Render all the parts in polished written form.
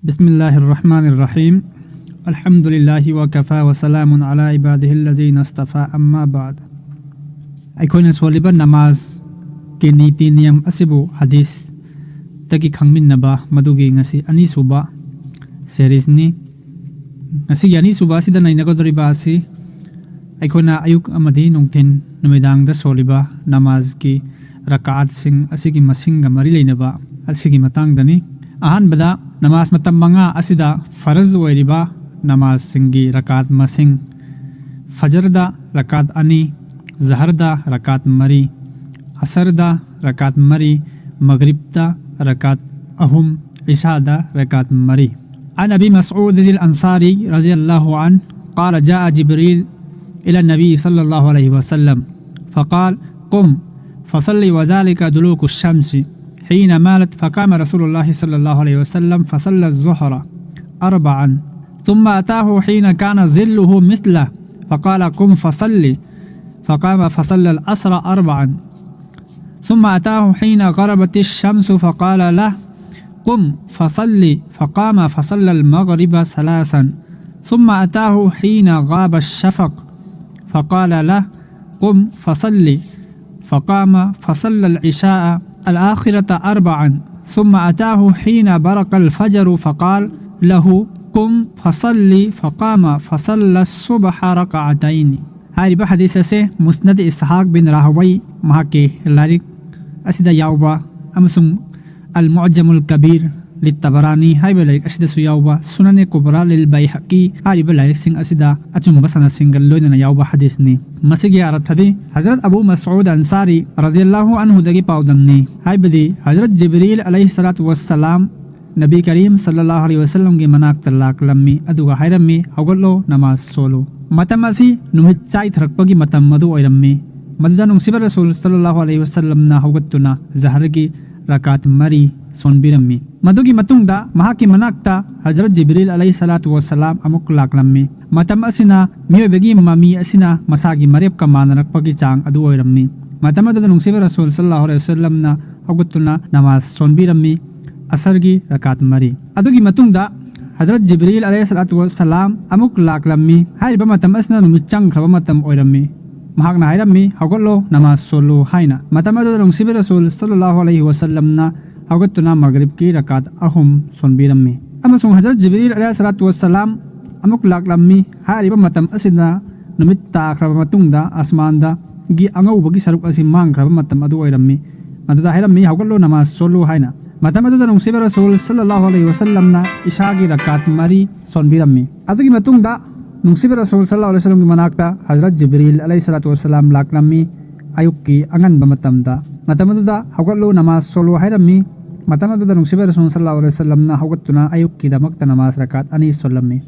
बिस्मिल्लाहिर्रहमानिर्रहीम अल्हम्दुलिल्लाहि व कफ़ा व सलामुन अला इबादिहिल्लज़ीना इस्तफ़ा अम्मा बाद। अखोइना सोलिबा नमाज के नीति नियम असिबु हदीस तकी खंगमिन्नबा मदुगी ngasi अनीसुबा सेरीज़नी ngasi अनीसुबा सिदा नैनगदरिबा असि अखोइना अयुक अमदि नुंगथिन नुमिदांगदा सोलिबा नमाज की रकात सिंग असिगी मसिंग मरी लेनबा असिगी मतांगदनी अहानबदा नमाज मतम मंगा असिदा फरज ओइरिबा नमाज सिंगी रकात मसिंग फजरदा रकात अनि जहरदा रकात मरी असरदा रकात मरी मगरिबदा रकात अहुम इशादा रकात मरी। अन अबी मसऊद अल-अंसारी रज़ियल्लाहु अन्हु क़ाल जाअ जिब्रील इला नबी सल्लल्लाहु अलैहि वसल्लम फ़क़ाल क़ुम फ़सल्लि वज़ालिका दुलूकु शम्सी حين مالت فقام رسول الله صلى الله عليه وسلم فصلى الظهر أربعا ثم أتاه حين كان ظله مثله فقال قم فصلي فقام فصلى العصر أربعا ثم أتاه حين غربت الشمس فقال له قم فصلي فقام فصلى المغرب ثلاثا ثم أتاه حين غاب الشفق فقال له قم فصلي فقام فصلى العشاء الآخرة أربعا ثم أتاه حين برق الفجر فقال له قم فصلي فقام فصلى الصبح ركعتين. هذه بحديث से मुस्नद इसहाक बिन राहवई वहाँ के लारिक असिदा याउबा अमसुम अल-मुअज्जमुल कबीर लित्तबरानी हाई बलारिक असिदा सुयाउबा सुनन कुबरा लिल बैहकी हाई बलारिक सिंह असिदा अचुम बसना सिंगल लोइना याउबा हदीस ने मसिगे अर्थदी हजरत अबू मसऊद अंसारी रज़ियल्लाहु अन्हु दगी पाउदमनी हाई बदी हजरत जिब्रील अलैहिस्सलातु वस्सलाम नबी करीम सल्लल्लाहु अलैहि वसल्लम की मनाक तलाक लम्मी अदुगा हायरम्मी हौगलो नमाज सोलो मतम असि नुमित चाय थरकपगी मतम मदु ओइरम्मी मदुदा नुंसिबा रसूल सल्लल्लाहु अलैहि वसल्लम ना हौगतुना जहर की रकात मरी सोनबिरम्मी मदुगी मतुंगदा महाकी मनाक्ता हजरत जिब्रील अलैहिस्सलातु वस्सलाम अमुक लाकलम्मी मतम असिना मियोबेगी ममी असिना मसागी मरेब का मानरकपगी चांग अदु ओइरम्मी मतम अदुदा नुंसिबा रसूल सल्लल्लाहु अलैहि वसल्लम ना हौगतुना नमाज सोनबिरम्मी असर की रकात मरी अदुगी मतुंगदा हजरत जिब्रील अलैहिस्सलातु वस्सलाम अमुक लाकलम्मी हाइबा मतम असना नुमित चंग खबा मतम ओइरम्मी महागना हायरम्मी हौगलो नमाज सोलो हाइना मतम अदुदा नुंसिबा रसूल सल्लल्लाहु अलैहि वसल्लम ना हौगतुना मगरिब की रकात अहुम सोनबिरम्मी अमसुंग हजरत जिब्रील अलैहिस्सलातु वस्सलाम अमुक लाकलम्मी हाइबा मतम असिना नुमित ताखरबा मतुंगदा आसमानदा गी अंगौबगी सरुक असि मांगखरबा मतम अदु ओइरम्मी मदुदा हायरम्मी हौगलो नमाज सोलो हाइना मतम अदुदा नुंसिबा रसूल सल्लल्लाहु अलैहि वसल्लम ना इशागी रकात मरी सोनबिरम्मी अदुगी मतुंगदा नुंसिबा रसूल सल्लल्लाहु अलैहि वसल्लम की मनाक्ता हजरत जिब्रील अलैहिस्सलातु वस्सलाम लाकलम्मी अयुक की अंगनबा मतमदा मतम अदुदा हौगलो नमाज सोलो हायरम्मी मतम अदुदा नुंसिबा रसूल सल्लल्लाहु अलैहि वसल्लम ना हौगतुना अयुक की दमक्ता नमाज रकात अनि सोलम्मी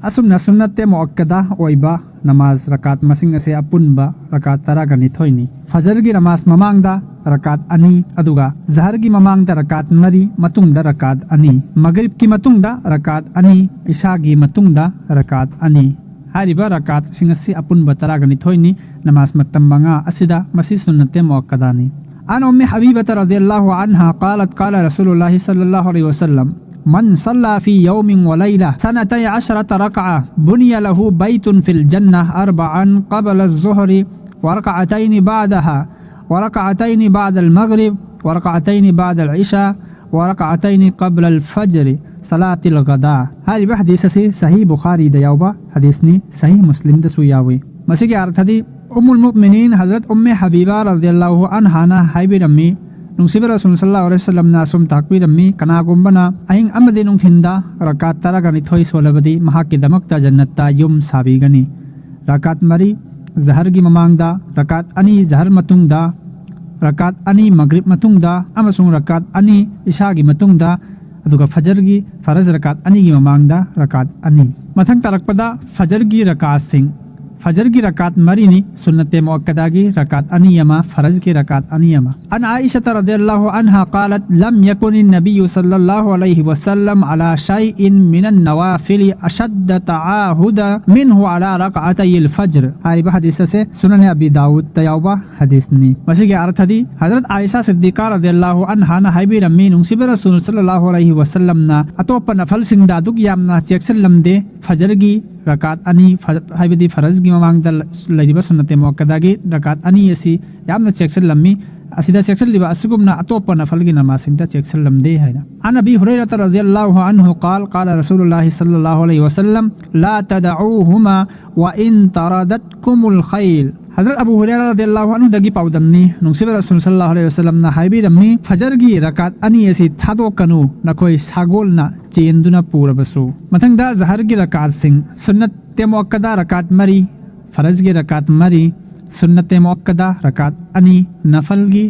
असुमना सुन्नते मुअक्कदा ओइबा नमाज रकात मसिंग असे अपुनबा रकात तरागनि थोइनी फजर की नमाज ममांगदा रकात अनि अदुगा जहर की ममांगदा रकात मरी मतुंगदा रकात अनि मगरिब की मतुंगदा रकात अनि इशा की मतुंगदा रकात अनि हारिबा रकात सिंगसी अपुनबा तरागनि थोइनी नमाज मतम मंगा असिदा मसी सुन्नते मुअक्कदानी अन उम्मे हबीबा रज़ियल्लाहु अन्हा क़ालत क़ाल रसूलुल्लाह सल्लल्लाहु अलैहि वसल्लम मन सल्ला फी यौमिन व लैला सनतै अशरत रकअ बुनिया लहु बैतुन फिल जन्नह अरबअन क़ब्ल अज़-ज़ुहरि व रकअतैन बअदहा व रकअतैन बअद अल-मग़रिब व रकअतैन बअद अल-इशा व रकअतैन क़ब्ल अल-फ़ज्र सलातिल गदा। हारी हदीस से सही बुखारी दयाउबा हदीसनी सही मुस्लिम दसुयावी मसी के अर्थदी उम्मुल मुमिनीन हजरत उम्मे हबीबा रज़ियल्लाहु अन्हा ना हाइबिरम्मी नुंसिबा रसूल सल्लल्लाहु अलैहि वसल्लम ना सुम ताकबिरम्मी कनागुम्बना अहिंग अमदि नुंथिंदा रकात तरागनि थोइ सोलबदी महाकी दमक्ता जन्नत्ता युम साबीगनी रकात मरी जहर की ममांगदा रकात अनि जहर मतुंगदा रकात अनि मगरिब मतुंगदा अमसुंग रकात अनि इशा की मतुंगदा अदुगा फजर की फरज रकात अनि की ममांगदा रकात अनि मथंग तरकपदा फजर की रकात सिंग फजर की रकात मरीनी सुन्नत मुअक्कदा की रकात अनियमा फरज की रकात अनियमा। अन आयशा रज़ियल्लाहु अन्हा क़ालत लम यकुनि नबिय्यु सल्लल्लाहु अलैहि वसल्लम अला शैइन मिनन नवाफिल अशद्द तआहुदा मिनहु अला रकअतैल फज्र। आरिबा हदीस से सुनन अबी दाऊद तयौबा हदीस नी मसी के अर्थ दी हजरत आयशा सिद्दीका रज़ियल्लाहु अन्हा ना हाइबी रम्मी नुंसिबे रसूल सल्लल्लाहु अलैहि वसल्लम ना अतोप नफल सिंगदा दुक यामना चेक्सल लमदे फजर की रकात अनि हाइबदी फरज की ममांगदा लैरिबा सुन्नत मुअक्कदा की रकात अनि असी यामना चेक्सल लम्मी असिदा चेक्सल लिबा असुगुमना अतोप नफल की नमाज सिंगदा चेक्सल लमदे है ना। अन अबी हुरैरा रज़ियल्लाहु अन्हु क़ाल क़ाल रसूलुल्लाह सल्लल्लाहु अलैहि वसल्लम ला तदऊहुमा व इन तरदतकुमुल खैल। हजरत अबू हुरैरा रज़ियल्लाहु अन्हु दगी पाउदमनी नुंसिबे रसूल सल्लल्लाहु अलैहि वसल्लम ना हाइबी रम्मी फजर की रकात अनि असी थादोकनु नखोय सागोलना चेंदुना पूरबसु। मथंगदा ज़हर की रकात सिंग सुन्नत मुअक्कदा रकात मरी फरज की रकात मरी सुन्नत मुअक्कदा रकात अनि नफल की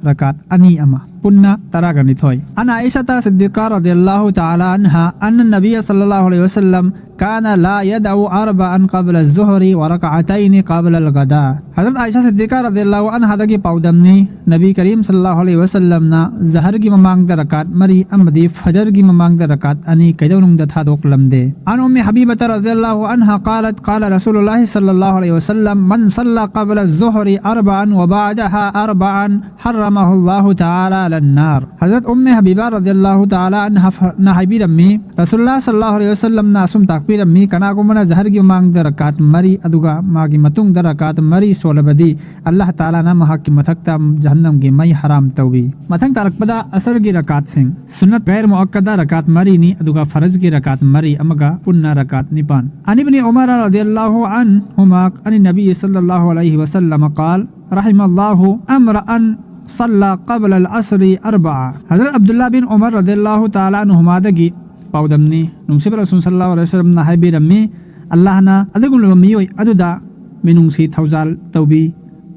रकात अनि अमा पुन्ना तरागनित होय। अन आयशा सिद्दीका रज़ियल्लाहु ताला अन्हा अन्न नबी सल्लल्लाहु अलैहि वसल्लम कान ला यदउ अरबअन क़ब्ल अज़्ज़ुहरि व रकअतैन क़ब्ल अल-गदा। हजरत आयशा सिद्दीका रज़ियल्लाहु अन्हा दगी पाउदमनी नबी करीम सल्लल्लाहु अलैहि वसल्लम ना ज़हर की ममांग द रकात मरी अमदी फजर की ममांग द रकात अनि कैदनुंग द था दोक लमदे। अन उम्मे हबीबा रज़ियल्लाहु अन्हा क़ालत क़ाल रसूलुल्लाह सल्लल्लाहु अलैहि वसल्लम मन सल्ला क़ब्ल अज़्ज़ुहरि अरबअन व बअदहा अरबअन हर्रमहुल्लाहु तआला अलन्नार। हजरत उम्मे हबीबा रज़ियल्लाहु ताला अन्हा ना हाइबी रम्मी रसूलुल्लाह सल्लल्लाहु अलैहि वसल्लम ना असुम ताकबीर रम्मी कनागुमना ज़हर की ममांग द रकात मरी अदुगा मागी मतुंग द रकात मरी सोलबदी अल्लाह ताला ना महा की मथकता जहन्नम की मई हराम तौबी। मथंग तारकबदा असर की रकात सिंग सुन्नत गैर मुअक्कदा रकात मरी नी अदुगा फरज की रकात मरी अमगा पुन्ना रकात निपान। अन इब्न उमर रज़ियल्लाहु अन्हुमा अन नबी सल्लल्लाहु अलैहि वसल्लम क़ाल रहिमल्लाहु अमरअन सल्ला क़ब्ल अल-अस्रि अरबआ। हजरत अब्दुल्लाह बिन उमर रज़ियल्लाहु ताला अन्हुमा दगी पाउदमनी नुंसिबे रसूल सल्लल्लाहु अलैहि वसल्लम ना हाइबी रम्मी अल्लाह ना अदगुल मियोय अदुदा मिनुंसी थौजाल तौबी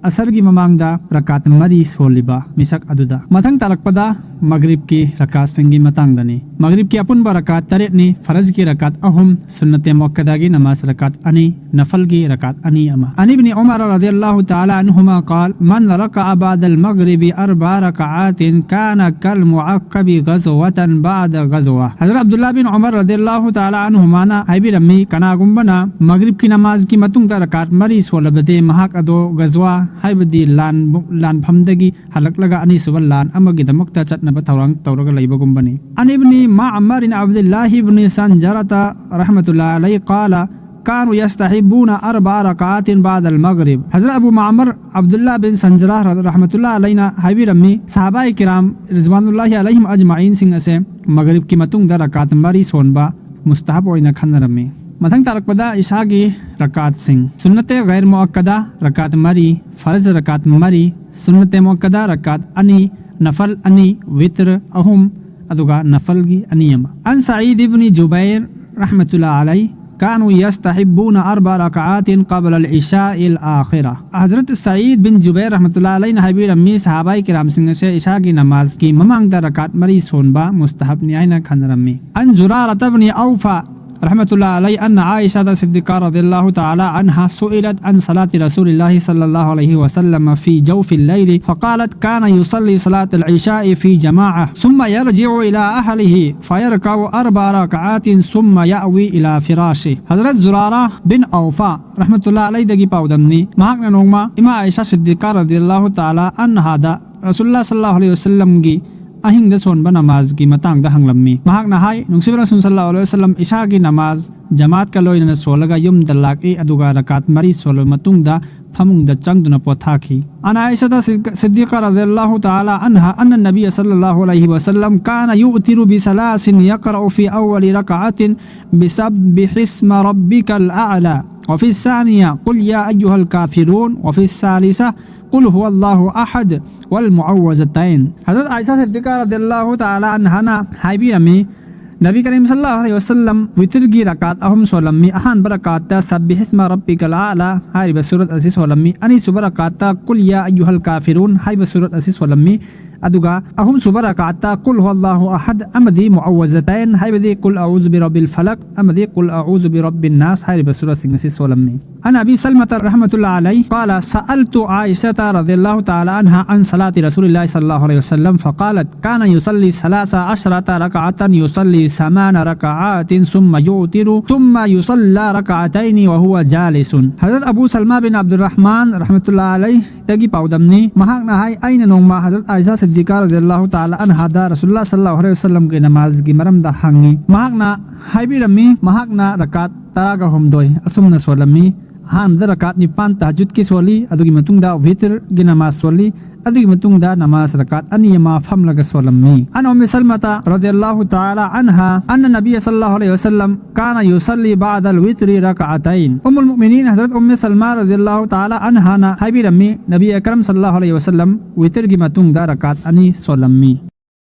असर की ममांगदा रकात मरी सोलिबा मिसक अदुदा। मथंग तारकपदा मगरिब की रकात संगी मतंगदनी मगरिब की अपुन रकात तरेनी फरज की रकात अहुम सुन्नत मुअक्कदा की नमाज रकात अनि नफल की रकात अनि अमा। अन इब्न उमर रज़ियल्लाहु ताला अन्हुमा क़ाल मन रकअ बअदल मगरिबि अर्बअ रकअतिन काना कल मुअक्कबि गज़वतन बअद गज़वा। हज़रत अब्दुल्लाह बिन उमर रज़ियल्लाहु ताला अन्हुमा ना हाइबी रम्मी कनागुम्बना मगरिब की नमाज की मतुंग रकात मरी सोलबदे महक अदो गज़वा हाइबदी लान फमदगी हलकलगा अनि सुब लान अमगी दमकता चटनबा थौरांग तौरगा लैबगुम्बनी। अन इब्न मअमर अब्दुल्लाह इब्न संजरता रहमतुल्लाह अलैहि क़ाला कानु यस्तहिबूना अर्बअ रकातिन बअदल मगरिब। हज़रत अबू मामर अब्दुल्लाह बिन संजरा रहमतुल्लाह अलैहि ना हाइबी रम्मी सहाबाए किराम रिज़वानुल्लाहि अलैहिम अजमाइन सिंग से मगरिब की मतुंग द रकात मरी सोनबा मुस्तहब ओइना खन रम्मी। मथंग तारकपदा इशा की रकात सिंग सुन्नत गैर मुअक्कदा रकात मरी फर्ज रकात मरी सुन्नत मुअक्कदा रकात अनि नफल अनि वित्र अहुम अदुगा नफल की अनियमा। अन सईद इब्न जुबैर रहमतुल्लाह अलैहि कानु यस्तहिबून अर्बअ रकअतिन क़ब्ल अल-इशाइल आखिरा। हज़रत सईद बिन जुबैर रहमतुल्लाह अलैहि हाइबी रम्मी सहाबाए किराम सिंग से इशा की नमाज की ममांगदा रकात मरी सोनबा मुस्तहब न्यायना खन रम्मी। अन जुरारत इब्न औफा रहमतुल्लाह अलैहि अन आयशा सिद्दीक़ा रज़ियल्लाहु ताला अन्हा सुइलत अन सलाति रसूलिल्लाहि सल्लल्लाहु अलैहि वसल्लम फी जौफिल लैल फ़क़ालत काना युसल्ली सलातल इशाइ फी जमाअह सुम्मा यरजिउ इला अहलिहि फ़यरकउ अर्बअ रकअतिन सुम्मा यअवी इला फ़िराशिहि। हज़रत जुरारा बिन औफा रहमतुल्लाह अलैहि दगी पाउदमनी महकना नोंगमा इमा आयशा सिद्दीक़ा रज़ियल्लाहु ताला अन्हा दा रसूलुल्लाह सल्लल्लाहु अलैहि वसल्लम की अहिंग द सोनबा नमाज की मतंग द हंगलम्मी महक नहाय नुंसिबे रसूल सल्लल्लाहु अलैहि वसल्लम इशा की नमाज जमात का लोइना सोलगा युम द लाकी अदुगा रकात मरी सोल मतुंग द फमुंग द चंगदुना पोथाखी। अन आयशा सिद्दीक़ा रज़ियल्लाहु ताला अन्हा अन्न नबी सल्लल्लाहु अलैहि वसल्लम कान युतिरु बिसलासिन यक़रउ फी अव्वल रकअतिन बिसब्बिहिस्म रब्बिकल अअला व फी सानिया कुल या अय्युहल काफिरून व फी सालिसा कुल हुवल्लाहु अहद वल मुअव्वज़तैन। हज़रत आयशा सिद्दीक़ा रज़ियल्लाहु ताला अन्हा ना हाइबी रमी नबी करीम सल्लल्लाहु अलैहि वसल्लम वितर की रकात अहम सोलम्मी अहान बरकात सब्बिहिस्मा रब्बिकल आला हारिब सूरत असी सोलम्मी अनि सुबरकात कुल या अय्युहल काफिरून हारिब सूरत असी सोलम्मी अदुगा अहम सुबरकात कुल हुवल्लाहु अहद अमदी मुअव्वज़तैन हारिबदी कुल अऊज़ु बिरब्बिल फलक अमदी कुल अऊज़ु बिरब्बिन नास हारिब सूरत सिंह असी सोलम्मी अन अबी सलमत रहमतुल्लाह अलैहि क़ाला सअलतु आइशा रज़ियल्लाहु तआला अन्हा अन सलाति रसूलिल्लाह सल्लल्लाहु अलैहि वसल्लम फ़क़ालत काना युसल्ली सलासा अशरता रकअतन युसल्ली समान रकअतिन सुम्मा युतिरु सुम्मा युसल्ला रकअतैनि व हुवा जालिसुन। हज़रत अबू सलमा बिन अब्दुर्रहमान रहमतुल्लाह अलैहि तगी पाउदमनी महाकना हाय आइना नोंमा हज़रत आइशा सिद्दीक़ा रज़ियल्लाहु तआला अन्हा दा रसूलुल्लाह सल्लल्लाहु अलैहि वसल्लम के नमाज की मरमदा हंगी महाकना हायबिरमी महाकना रकात तरागा हमदोय असुमना सोलमी हाम रकात निपान तहज्जुद की सोली अदुगी मतुंगदा वितर की नमाज सोली अदुगी मतुंगदा नमाज रकात अनियमा फमलगा सोलमी अन उम्मे सलमता रज़ियल्लाहु तआला अन्हा अन्न नबी सल्लल्लाहु अलैहि वसल्लम काना युसल्ली बअदल वित्री रकअतैन। उम्मुल मुमिनीन हज़रत उम्मे सलमा रज़ियल्लाहु तआला अन्हा ना हायबिरमी नबी अकरम सल्लल्लाहु अलैहि वसल्लम वितर की मतुंगदा रकात अनि सोलमी।